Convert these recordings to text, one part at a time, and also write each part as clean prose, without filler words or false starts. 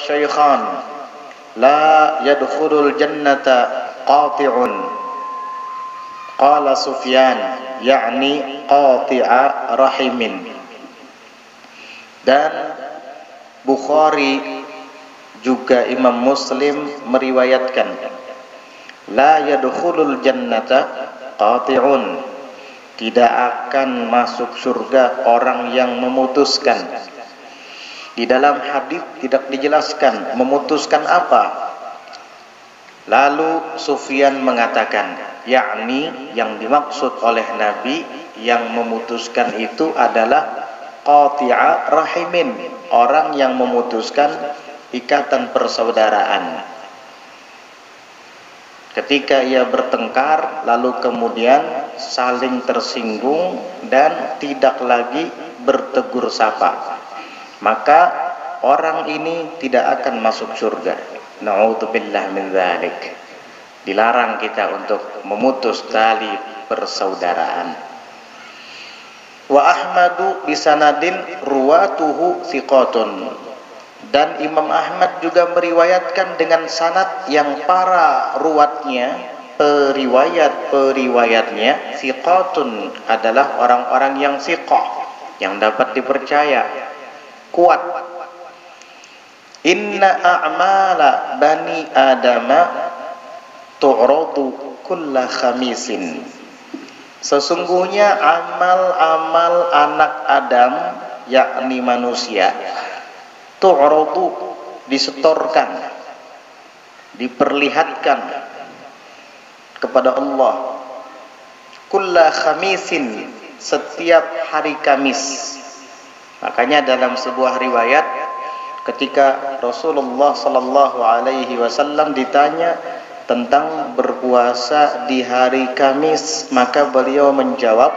syaikhan la yadkhulul jannata qati'un. Qala Sufyan, yakni qati'a rahimin. Dan Bukhari juga Imam Muslim meriwayatkan, la yadkhulul jannata qati'un, tidak akan masuk surga orang yang memutuskan. Di dalam hadis tidak dijelaskan memutuskan apa. Lalu Sufyan mengatakan, yakni yang dimaksud oleh Nabi yang memutuskan itu adalah qati'a rahimin, orang yang memutuskan ikatan persaudaraan. Ketika ia bertengkar lalu kemudian saling tersinggung dan tidak lagi bertegur sapa, maka orang ini tidak akan masuk surga. Na'udzubillah min dzalik. Dilarang kita untuk memutus tali persaudaraan. Wa Ahmadu bisanadin ruwatuhu thiqatun. Dan Imam Ahmad juga meriwayatkan dengan sanad yang para ruwatnya, periwayat-periwayatnya thiqatun, adalah orang-orang yang thiqah, yang dapat dipercaya, kuat. Inna a'mala bani adama tu'radu kulla khamisin. Sesungguhnya amal-amal anak Adam, yakni manusia, tu'radu, disetorkan, diperlihatkan kepada Allah, kulla khamisin, setiap hari Kamis. Makanya dalam sebuah riwayat, ketika Rasulullah sallallahu alaihi wasallam ditanya tentang berpuasa di hari Kamis, maka beliau menjawab,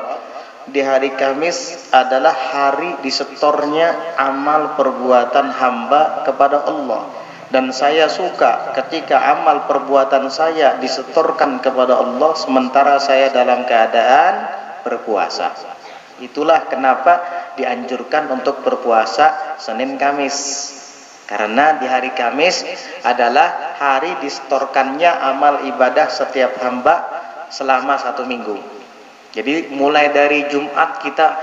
di hari Kamis adalah hari disetornya amal perbuatan hamba kepada Allah, dan saya suka ketika amal perbuatan saya disetorkan kepada Allah sementara saya dalam keadaan berpuasa. Itulah kenapa dianjurkan untuk berpuasa Senin Kamis, karena di hari Kamis adalah hari disetorkannya amal ibadah setiap hamba selama 1 minggu. Jadi mulai dari Jumat kita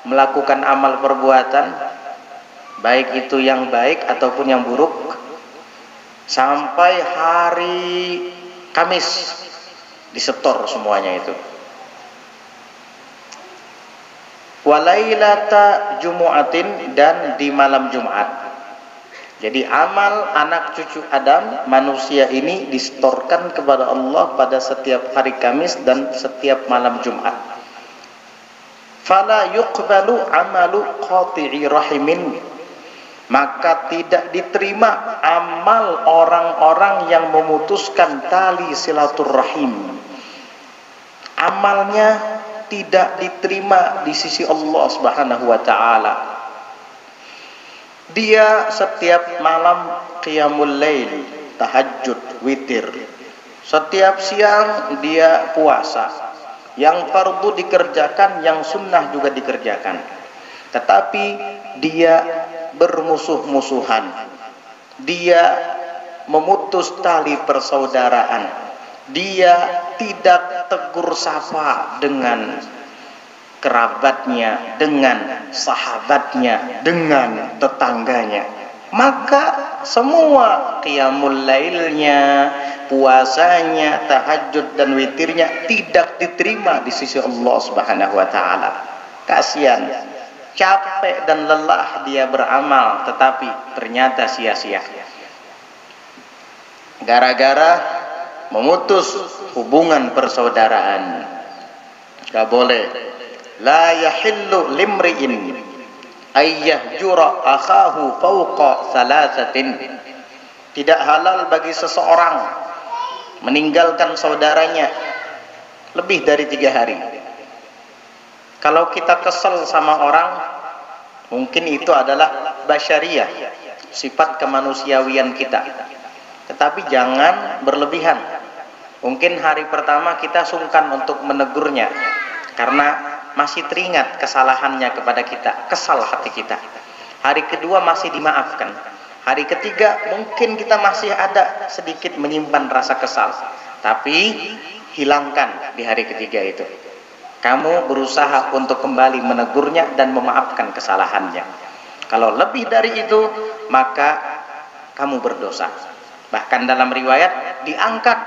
melakukan amal perbuatan, baik itu yang baik ataupun yang buruk, sampai hari Kamis disetor semuanya itu. Walailata Jumu'atin, dan di malam Jumat. Jadi amal anak cucu Adam, manusia ini disetorkan kepada Allah pada setiap hari Kamis dan setiap malam Jumat. Fala yuqbalu amalu qati'i rahimin, maka tidak diterima amal orang-orang yang memutuskan tali silaturrahim. Amalnya tidak diterima di sisi Allah Subhanahu wa taala. Dia setiap malam qiyamul lail, tahajud, witir. Setiap siang dia puasa. Yang fardu dikerjakan, yang sunnah juga dikerjakan. Tetapi dia bermusuh-musuhan. Dia memutus tali persaudaraan. Dia tidak tegur sapa dengan kerabatnya, dengan sahabatnya, dengan tetangganya. Maka semua qiyamul lailnya, puasanya, tahajud dan witirnya tidak diterima di sisi Allah Subhanahu wa taala. Kasihan, capek dan lelah dia beramal, tetapi ternyata sia-sia. Gara-gara memutus hubungan persaudaraan. Gak boleh. La yahillu limri'in ayyahjura akhahu fawqa thalathatin. Tidak halal bagi seseorang meninggalkan saudaranya lebih dari 3 hari. Kalau kita kesel sama orang, mungkin itu adalah basyariyah, sifat kemanusiawian kita. Tetapi jangan berlebihan. Mungkin hari pertama kita sungkan untuk menegurnya karena masih teringat kesalahannya kepada kita, kesal hati kita. Hari kedua masih dimaafkan. Hari ketiga mungkin kita masih ada sedikit menyimpan rasa kesal, tapi hilangkan di hari ketiga itu. Kamu berusaha untuk kembali menegurnya dan memaafkan kesalahannya. Kalau lebih dari itu, maka kamu berdosa. Bahkan dalam riwayat diangkat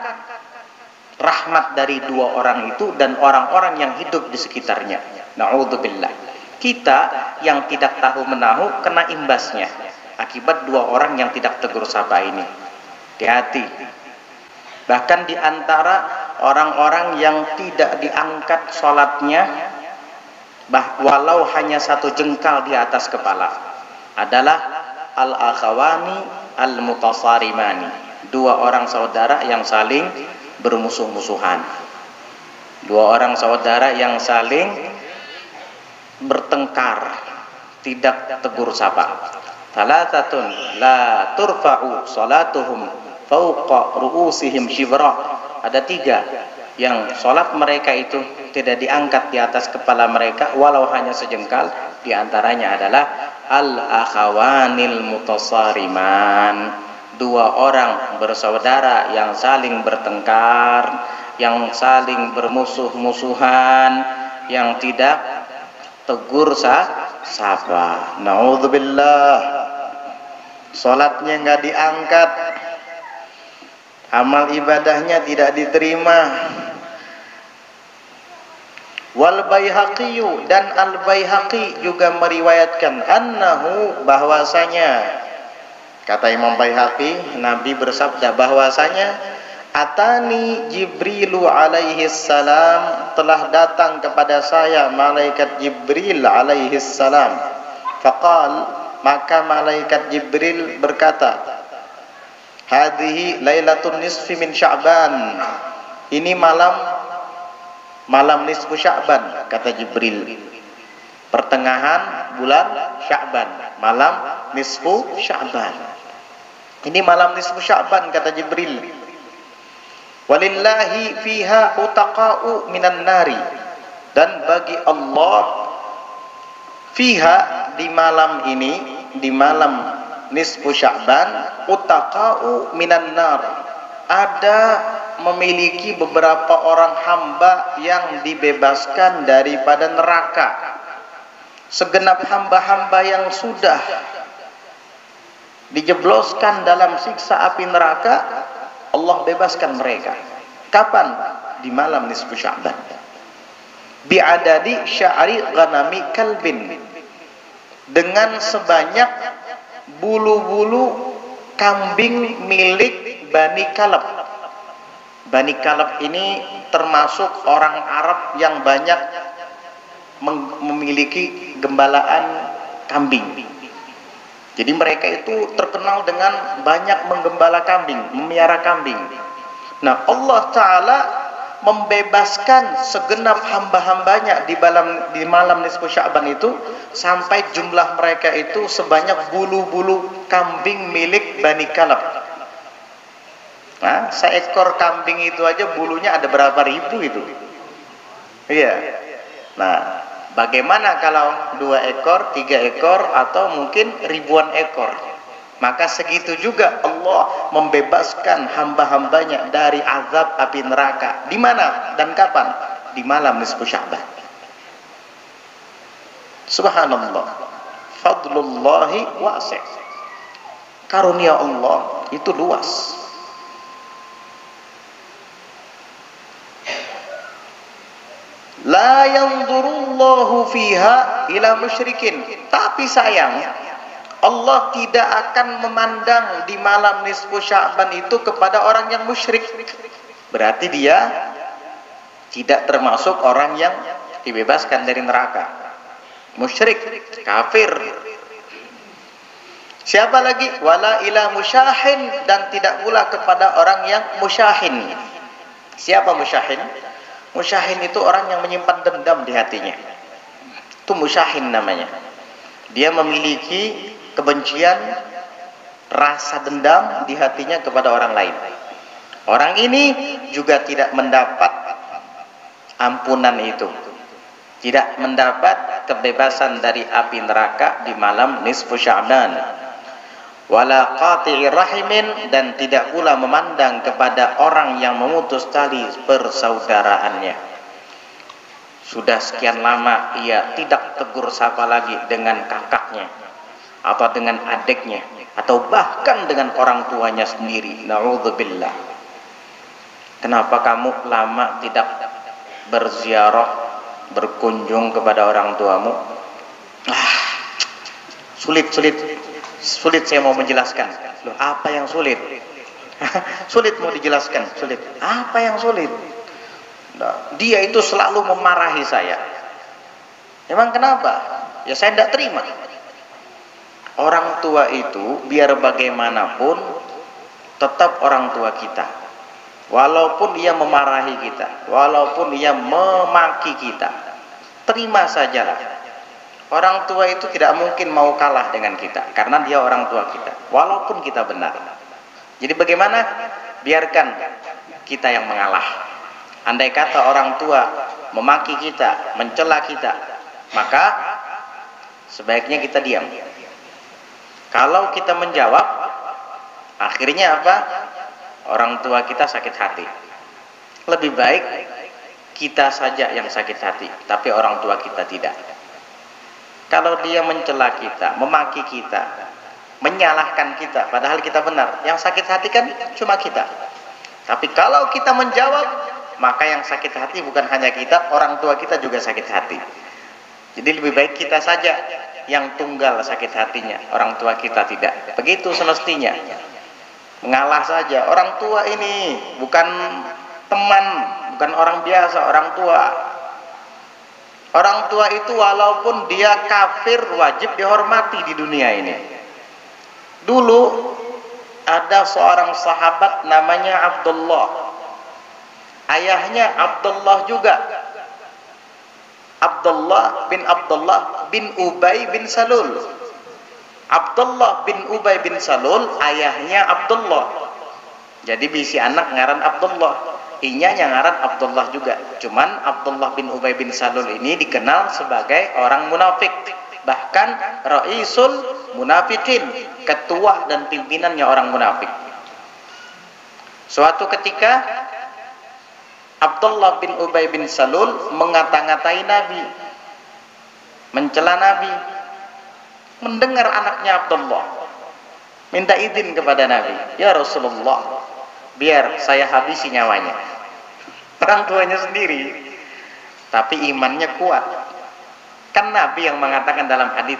rahmat dari dua orang itu dan orang-orang yang hidup di sekitarnya. Na'udzubillah. Kita yang tidak tahu menahu kena imbasnya akibat dua orang yang tidak tegur sapa ini. Hati-hati. Bahkan di antara orang-orang yang tidak diangkat sholatnya, walau hanya satu jengkal di atas kepala, adalah al-akhawani al-mutasarimani, dua orang saudara yang saling bermusuh-musuhan, dua orang saudara yang saling bertengkar, tidak tegur sapa. Thalathatun la turfa'u salatuhum fauqa ru'usihim shibra. Ada tiga yang sholat mereka itu tidak diangkat di atas kepala mereka walau hanya sejengkal. Di antaranya adalah al-akhawanil mutasariman, dua orang bersaudara yang saling bertengkar, yang saling bermusuh-musuhan, yang tidak tegur sapa. Naudzubillah. Sholatnya nggak diangkat, amal ibadahnya tidak diterima. Wal Baihaqi, dan Al Baihaqi juga meriwayatkan annahu, bahwasanya, kata Imam Baihaqi, Nabi bersabda bahwasanya atani Jibrilu alaihi salam, telah datang kepada saya malaikat Jibril alaihi salam. Faqal, maka malaikat Jibril berkata, hadhihi lailatun nisfi min Sya'ban, ini malam nisfu Sya'ban, kata Jibril, pertengahan bulan Sya'ban, malam nisfu Sya'ban, ini malam nisfu Sya'ban, kata Jibril. Walillahi fiha utaqa'u minan nari, dan bagi Allah fiha, di malam ini, di malam nisfu Sya'ban, utaqa'u minan nar, ada memiliki beberapa orang hamba yang dibebaskan daripada neraka. Segenap hamba-hamba yang sudah dijebloskan dalam siksa api neraka, Allah bebaskan mereka. Kapan? Di malam nisfu Sya'ban. Bi'adadi sya'ri ghanami kalbin, dengan sebanyak bulu-bulu kambing milik Bani Kalab. Bani Kalab ini termasuk orang Arab yang banyak memiliki gembalaan kambing. Jadi mereka itu terkenal dengan banyak menggembala kambing, memelihara kambing. Nah, Allah Ta'ala membebaskan segenap hamba-hambanya di malam nisfu Sya'ban itu, sampai jumlah mereka itu sebanyak bulu-bulu kambing milik Bani Kalab. Nah, seekor kambing itu aja bulunya ada berapa ribu itu. Iya. Nah, bagaimana kalau 2 ekor, 3 ekor, atau mungkin ribuan ekor? Maka segitu juga Allah membebaskan hamba-hambanya dari azab api neraka. Di mana dan kapan? Di malam nisfu Sya'ban. Subhanallah. Fadlullahi wasi'. Karunia Allah itu luas. La yanzurullahu fiha ila musyrikin. Tapi sayang, Allah tidak akan memandang di malam nisfu Sya'ban itu kepada orang yang musyrik. Berarti dia tidak termasuk orang yang dibebaskan dari neraka. Musyrik, kafir. Siapa lagi? Wala ila musyahin, dan tidak pula kepada orang yang musyahin. Siapa musyahin? Musyahin itu orang yang menyimpan dendam di hatinya. Itu musyahin namanya. Dia memiliki kebencian, rasa dendam di hatinya kepada orang lain. Orang ini juga tidak mendapat ampunan itu, tidak mendapat kebebasan dari api neraka di malam nisfu Sya'ban. wala qati'i rahimin, dan tidak pula memandang kepada orang yang memutus tali persaudaraannya. Sudah sekian lama ia tidak tegur sapa lagi dengan kakaknya atau dengan adiknya atau bahkan dengan orang tuanya sendiri. Na'udzubillah. Kenapa kamu lama tidak berziarah, berkunjung kepada orang tuamu? Sulit saya mau menjelaskan. Loh, apa yang sulit? Sulit mau dijelaskan, sulit. Apa yang sulit? Nah, dia itu selalu memarahi saya. Emang kenapa? Ya saya tidak terima. Orang tua itu biar bagaimanapun tetap orang tua kita. Walaupun ia memarahi kita, walaupun ia memaki kita, terima sajalah. Orang tua itu tidak mungkin mau kalah dengan kita, karena dia orang tua kita, walaupun kita benar. Jadi bagaimana? Biarkan kita yang mengalah. Andai kata orang tua memaki kita, mencela kita, maka sebaiknya kita diam. Kalau kita menjawab, akhirnya apa? Orang tua kita sakit hati. Lebih baik kita saja yang sakit hati, tapi orang tua kita tidak. Kalau dia mencela kita, memaki kita, menyalahkan kita, padahal kita benar, yang sakit hati kan cuma kita. Tapi kalau kita menjawab, maka yang sakit hati bukan hanya kita, orang tua kita juga sakit hati. Jadi lebih baik kita saja yang tunggal sakit hatinya, orang tua kita tidak. Begitu semestinya. Mengalah saja. Orang tua ini bukan teman, bukan orang biasa, orang tua. Orang tua itu walaupun dia kafir wajib dihormati di dunia ini. Dulu ada seorang sahabat namanya Abdullah. Ayahnya Abdullah juga. Abdullah bin Ubay bin Salul. Abdullah bin Ubay bin Salul ayahnya Abdullah. Jadi bisi anak ngaran Abdullah, inyanya ngaran Abdullah juga. Cuman Abdullah bin Ubay bin Salul ini dikenal sebagai orang munafik, bahkan raisul munafikin, ketua dan pimpinannya orang munafik. Suatu ketika Abdullah bin Ubay bin Salul mengata-ngatai Nabi, mencela Nabi. Mendengar anaknya Abdullah minta izin kepada Nabi, ya Rasulullah, biar saya habisi nyawanya. Orang tuanya sendiri, tapi imannya kuat. Kan Nabi yang mengatakan dalam hadis,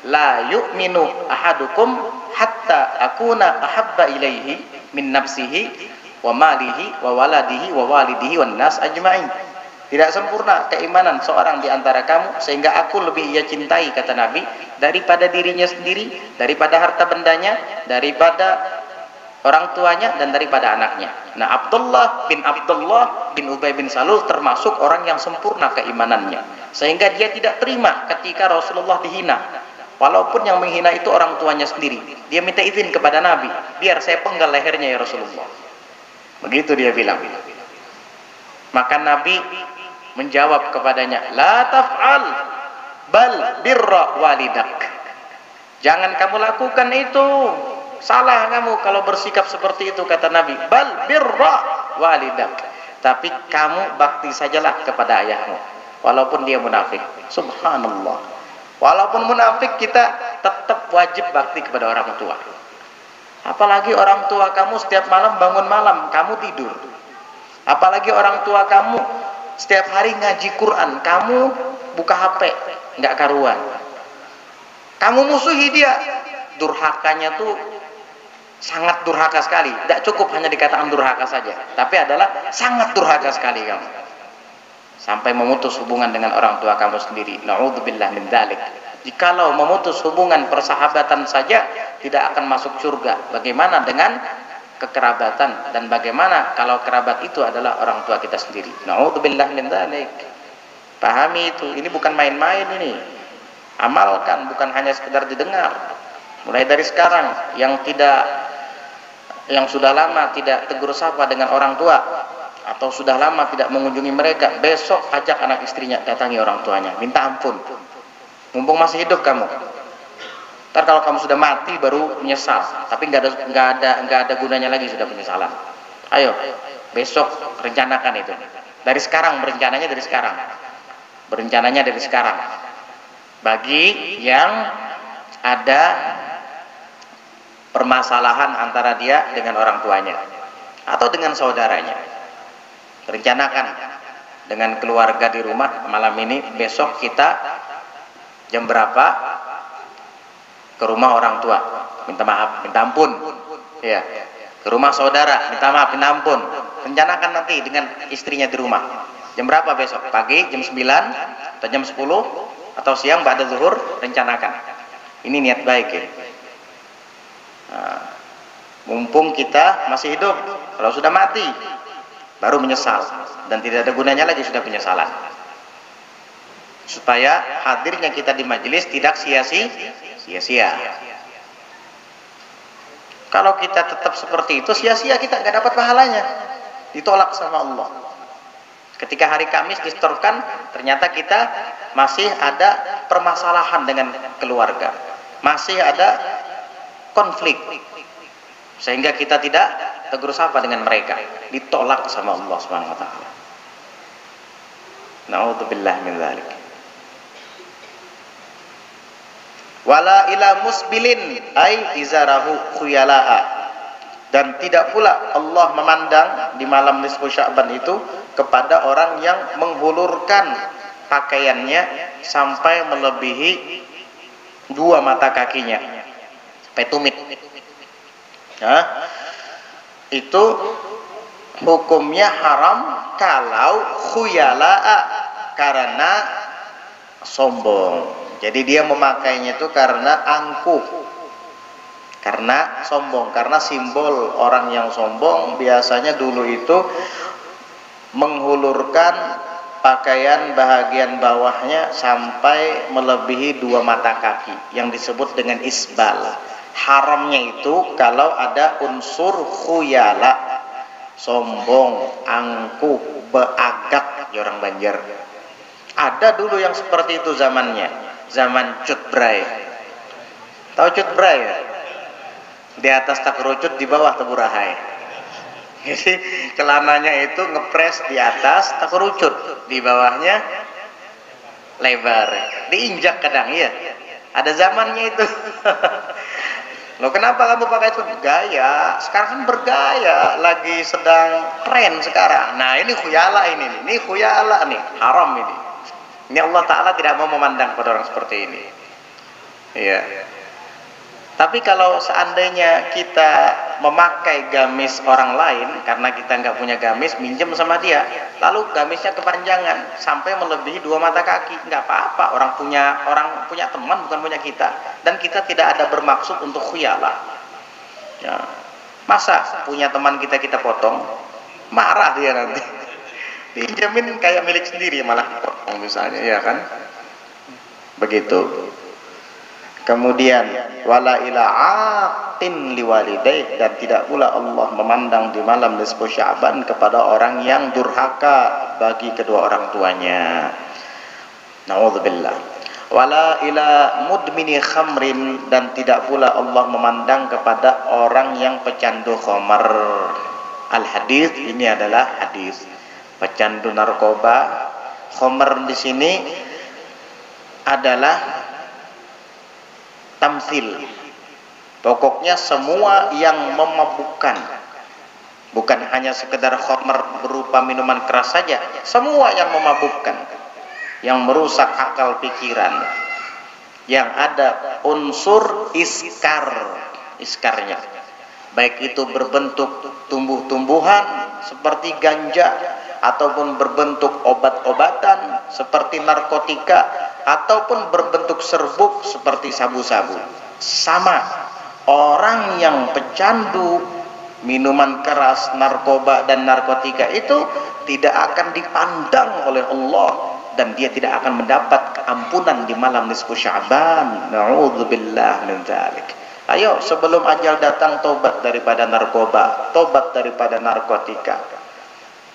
la yu'minu ahadukum hatta akuna ahabba ilaihi min nafsihi wa malihi wa waladihi wa walidihi wan nas ajma'in. Tidak sempurna keimanan seorang di antara kamu sehingga aku lebih ia cintai, kata Nabi, daripada dirinya sendiri, daripada harta bendanya, daripada orang tuanya, dan daripada anaknya. Nah, Abdullah bin Ubay bin Salul termasuk orang yang sempurna keimanannya, sehingga dia tidak terima ketika Rasulullah dihina. Walaupun yang menghina itu orang tuanya sendiri, dia minta izin kepada Nabi, biar saya penggal lehernya ya Rasulullah. Begitu dia bilang. Maka Nabi menjawab kepadanya, la taf'al bal birra walidak. Jangan kamu lakukan itu, salah kamu kalau bersikap seperti itu, kata Nabi. Bal birra walidak, tapi kamu bakti sajalah kepada ayahmu walaupun dia munafik. Subhanallah. Walaupun munafik kita tetap wajib bakti kepada orang tua. Apalagi orang tua kamu setiap malam bangun malam, kamu tidur. Apalagi orang tua kamu setiap hari ngaji Quran, kamu buka HP, nggak karuan. Kamu musuhi dia, durhakanya tuh sangat durhaka sekali. Tidak cukup hanya dikatakan durhaka saja, tapi adalah sangat durhaka sekali kamu. Sampai memutus hubungan dengan orang tua kamu sendiri. Na'udzubillah min dzalik. Jikalau memutus hubungan persahabatan saja tidak akan masuk surga, bagaimana dengan kekerabatan, dan bagaimana kalau kerabat itu adalah orang tua kita sendiri. Na'udzubillah min dzalik. Pahami itu, ini bukan main-main ini. Amalkan, bukan hanya sekedar didengar. Mulai dari sekarang yang sudah lama tidak tegur sapa dengan orang tua atau sudah lama tidak mengunjungi mereka, besok ajak anak istrinya datangi orang tuanya, minta ampun. Mumpung masih hidup kamu. Ntar kalau kamu sudah mati baru menyesal, tapi nggak ada gunanya lagi sudah penyesalan. Ayo, besok rencanakan itu. Dari sekarang berencananya dari sekarang. Berencananya dari sekarang. Bagi yang ada permasalahan antara dia dengan orang tuanya atau dengan saudaranya, rencanakan dengan keluarga di rumah malam ini, besok kita jam berapa ke rumah orang tua, minta maaf, minta ampun, ya, ke rumah saudara, minta maaf, minta ampun. Rencanakan nanti dengan istrinya di rumah. Jam berapa besok? Pagi jam 9 atau jam 10 atau siang ba'da zuhur, rencanakan. Ini niat baik ya. Nah, mumpung kita masih hidup, kalau sudah mati baru menyesal dan tidak ada gunanya lagi sudah penyesalan. Supaya hadirnya kita di majelis tidak sia-sia. Kalau kita tetap seperti itu, sia-sia, kita nggak dapat pahalanya, ditolak sama Allah. Ketika hari Kamis distorkan, ternyata kita masih ada permasalahan dengan keluarga, masih ada konflik, sehingga kita tidak tegur sapa dengan mereka, ditolak sama Allah Subhanahu wa taala. Na'udzubillah min dzalik. Wala ila musbilin ay izarahu khuyala'a, dan tidak pula Allah memandang di malam nisfu Sya'ban itu kepada orang yang menghulurkan pakaiannya sampai melebihi dua mata kakinya, sampai tumit. Nah, itu hukumnya haram kalau khuyala'a, karena sombong. Jadi dia memakainya itu karena angkuh, karena sombong, karena simbol orang yang sombong biasanya dulu itu menghulurkan pakaian bahagian bawahnya sampai melebihi dua mata kaki, yang disebut dengan isbal. Haramnya itu kalau ada unsur khuyala, sombong, angkuh, beagak, ya orang Banjar. Ada dulu yang seperti itu zamannya, zaman Cut Bray. Tahu Cut Bray ya? Di atas tak kerucut, di bawah teburahai. Jadi celananya itu ngepres di atas tak kerucut, di bawahnya lebar, diinjak kadang, ya. Ada zamannya itu. Loh, kenapa kamu pakai itu? Gaya, sekarang kan bergaya, lagi sedang tren sekarang. Nah, ini khuyala, ini khuyala nih, haram ini. Ini Allah Ta'ala tidak mau memandang pada orang seperti ini. Iya. Tapi kalau seandainya kita memakai gamis orang lain, karena kita nggak punya gamis, minjem sama dia, lalu gamisnya kepanjangan sampai melebihi dua mata kaki, nggak apa-apa. Orang punya teman, bukan punya kita, dan kita tidak ada bermaksud untuk khuyala. Ya. Masa punya teman kita potong, marah dia nanti. Dijamin kayak milik sendiri malah potong misalnya, ya kan? Begitu. Kemudian wala ila aqin liwalidayh, dan tidak pula Allah memandang di malam nisfu Sya'ban kepada orang yang durhaka bagi kedua orang tuanya. Nauzubillah. Wala ila mudmini khamrin, dan tidak pula Allah memandang kepada orang yang pecandu khamar. Al hadis ini adalah hadis pecandu narkoba. Khamar di sini adalah tamsil, pokoknya semua yang memabukkan, bukan hanya sekedar khamar berupa minuman keras saja, semua yang memabukkan, yang merusak akal pikiran, yang ada unsur iskarnya, baik itu berbentuk tumbuh-tumbuhan seperti ganja, ataupun berbentuk obat-obatan seperti narkotika, ataupun berbentuk serbuk seperti sabu-sabu. Sama, orang yang pecandu minuman keras, narkoba dan narkotika itu tidak akan dipandang oleh Allah, dan dia tidak akan mendapat keampunan di malam nisfu Sya'ban. Na'udzubillah min dzalik. Ayo sebelum ajal datang, tobat daripada narkoba, tobat daripada narkotika,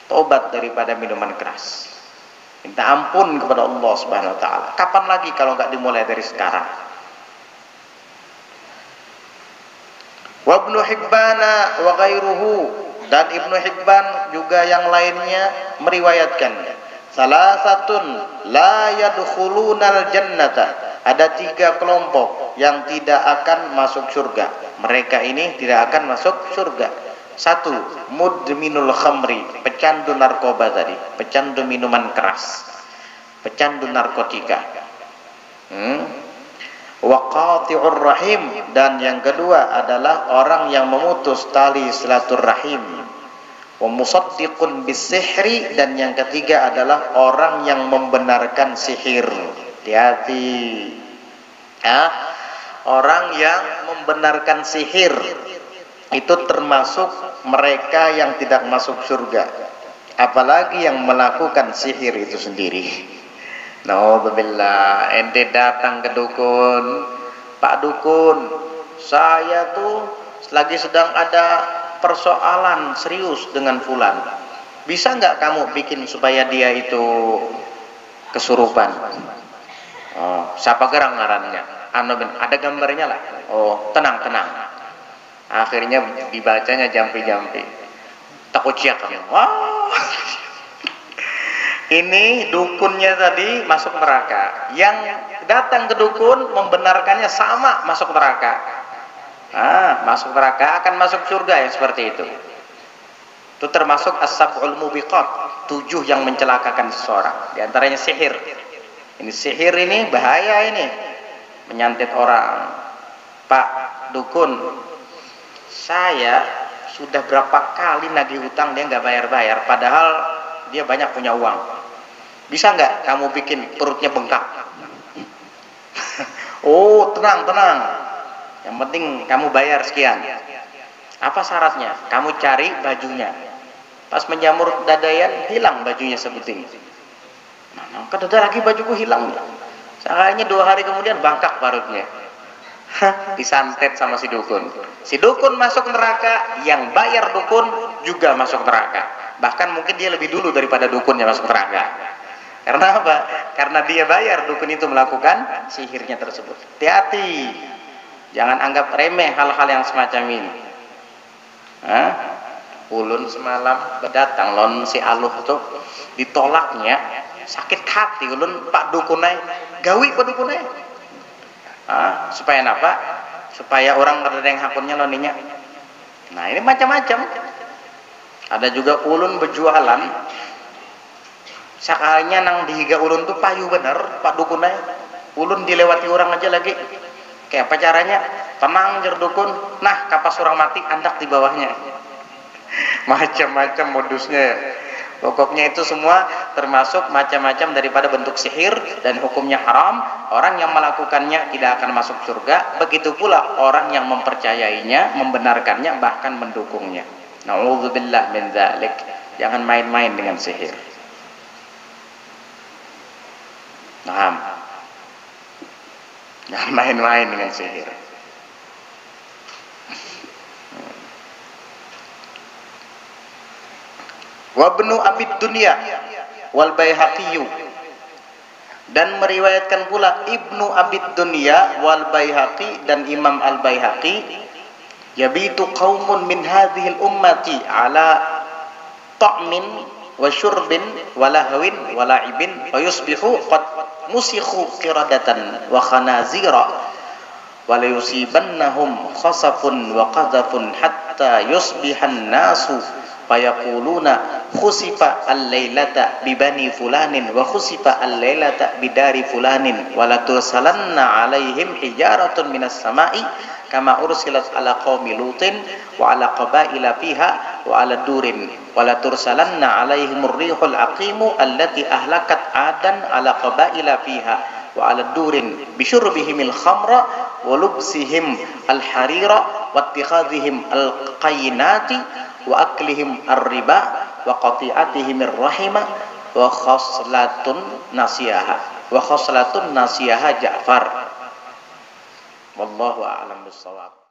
tobat daripada minuman keras. Minta ampun kepada Allah Subhanahu wa taala. Kapan lagi kalau nggak dimulai dari sekarang? Wa Ibnu Hibban wa ghairuhu, dan Ibnu Hibban juga yang lainnya meriwayatkan, salasatun la yadkhulunal jannata, ada 3 kelompok yang tidak akan masuk surga. Mereka ini tidak akan masuk surga. 1, mudminul khamri, pecandu narkoba tadi, pecandu minuman keras, pecandu narkotika. Wa qati'ur rahim, dan yang kedua adalah orang yang memutus tali silaturahim. Wa musaddiqun bisihri, dan yang ketiga adalah orang yang membenarkan sihir. Hati-hati. Ya, orang yang membenarkan sihir itu termasuk mereka yang tidak masuk surga. Apalagi yang melakukan sihir itu sendiri. Naudzubillah, ente datang ke dukun, Pak Dukun, saya tuh lagi sedang ada persoalan serius dengan fulan. Bisa nggak kamu bikin supaya dia itu kesurupan? Oh, siapa gerang ngarannya? Ada gambarnya lah. Oh, tenang. Akhirnya dibacanya jampi-jampi. Takut siap kamu. Wah. Ini dukunnya tadi masuk neraka. Yang datang ke dukun membenarkannya sama masuk neraka. Masuk neraka, akan masuk surga yang seperti itu. Itu termasuk as-sab'ul mubiqat, 7 yang mencelakakan seseorang. Di antaranya sihir. Ini sihir ini bahaya ini. Menyantet orang. Pak Dukun, saya sudah berapa kali nagih hutang dia nggak bayar-bayar, padahal dia banyak punya uang. Bisa nggak kamu bikin perutnya bengkak? Oh, tenang. Yang penting kamu bayar sekian. Apa syaratnya? Kamu cari bajunya. Pas menjamur dadaian, hilang bajunya seperti ini. Nah, ada lagi bajuku hilang. Sekalinya 2 hari kemudian bengkak perutnya. Disantet sama si dukun. Si dukun masuk neraka, yang bayar dukun juga masuk neraka. Bahkan mungkin dia lebih dulu daripada dukunnya masuk neraka. Karena apa? Karena dia bayar dukun itu melakukan sihirnya tersebut. Hati-hati. Jangan anggap remeh hal-hal yang semacam ini. Ulun semalam berdatang lon si Aluh itu ditolaknya, sakit hati ulun, Pak Dukunai gawi Pak Dukunai. Supaya apa? Supaya orang ngerdeng hakunnya loninya. Nah, ini macam-macam. Ada juga ulun berjualan, sekalinya nang dihiga ulun tuh payu bener Pak Dukunai. Ulun dilewati orang aja lagi. Kayak apa caranya? Tenang jer dukun. Nah, kapas orang mati andak di bawahnya. Macam-macam modusnya. Pokoknya itu semua termasuk macam-macam daripada bentuk sihir dan hukumnya haram. Orang yang melakukannya tidak akan masuk surga. Begitu pula orang yang mempercayainya, membenarkannya, bahkan mendukungnya. Na'udzubillah min dzalik. Jangan main-main dengan sihir. Paham? Jangan main-main dengan sihir. Wa Ibnu Abi Dunya wal Baihaqi, dan meriwayatkan pula Ibnu Abi Dunya wal Baihaqi dan Imam Al Baihaqi, yabitu qaumun min hadhil ummati ala ta'min wa syurbin wa lahwin wa la'ibin wa yusbihu qad musikhu qiradatan wa khanazira wa la yusibannahum khasafun wa qadhafun hatta yusbihan nasu fayaquluna khusifa al-lailata bi bani fulanin wa khusifa al-lailata bi dari fulanin wa la tursalanna alaihim hijaratun minas sama'i kama ursilat ala qaumi lutin wa ala qabaila fiha wa ala durin wa la tursalanna alaihim ar-rihul aqimu allati ahlakat adan ala qabaila fiha wa ala durin bisyurbihimil khamra wa lubsihim al-harira wa ittikhadhihim al-qaynati wa aklihim ar-riba wa qati'atihim ar-rahima wa khoslatun nasiyaha Ja'far. Wallahu a'lam bissawab.